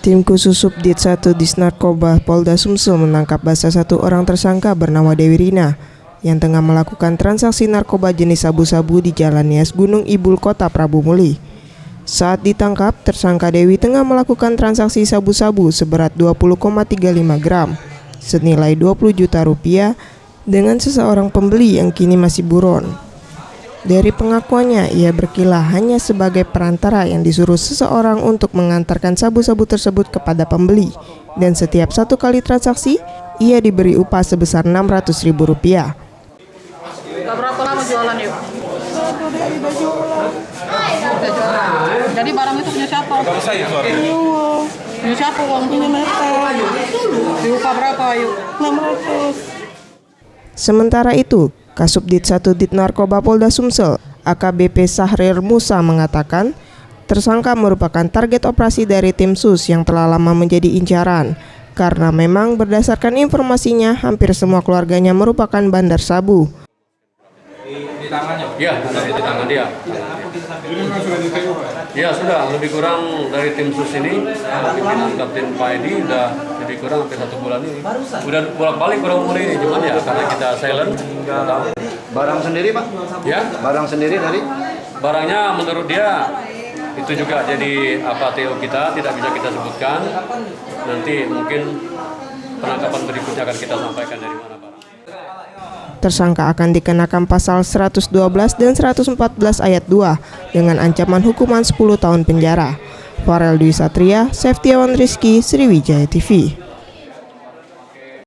Tim khusus Subdit 1 Disnarkoba Polda Sumsel menangkap basah satu orang tersangka bernama Dewi Rina yang tengah melakukan transaksi narkoba jenis sabu-sabu di Jalan Nias Gunung Ibul Kota Prabu Muli. Saat ditangkap, tersangka Dewi tengah melakukan transaksi sabu-sabu seberat 20,35 gram senilai 20 juta rupiah dengan seseorang pembeli yang kini masih buron. Dari pengakuannya, ia berkilah hanya sebagai perantara yang disuruh seseorang untuk mengantarkan sabu-sabu tersebut kepada pembeli, dan setiap satu kali transaksi, ia diberi upah sebesar Rp600.000. Udah berapa lama jualan yuk? Jadi barang itu punya siapa? Punya siapa uang? Punya Meta. Diupah berapa yuk? 600. Sementara itu, Kasubdit 1 Ditnarkoba Polda Sumsel, AKBP Sahrir Musa mengatakan, tersangka merupakan target operasi dari tim SUS yang telah lama menjadi incaran, karena memang berdasarkan informasinya hampir semua keluarganya merupakan bandar sabu. Di tangannya? Iya, ada di tangan dia. Ya sudah, lebih kurang dari tim SUS ini, pimpinan Kapten Pak Edi udah lebih kurang hampir 1 bulan ini. Udah bolak-balik kurang mulai ini, cuman ya karena kita silent, nggak tahu. Barang sendiri Pak? Ya? Barang sendiri dari? Barangnya menurut dia itu juga jadi TO kita, tidak bisa kita sebutkan. Nanti mungkin penangkapan berikutnya akan kita sampaikan dari mana barang. Tersangka akan dikenakan pasal 112 dan 114 ayat 2 dengan ancaman hukuman 10 tahun penjara. Farel Dwi Satria, Seftiawan Rizky, Sriwijaya TV.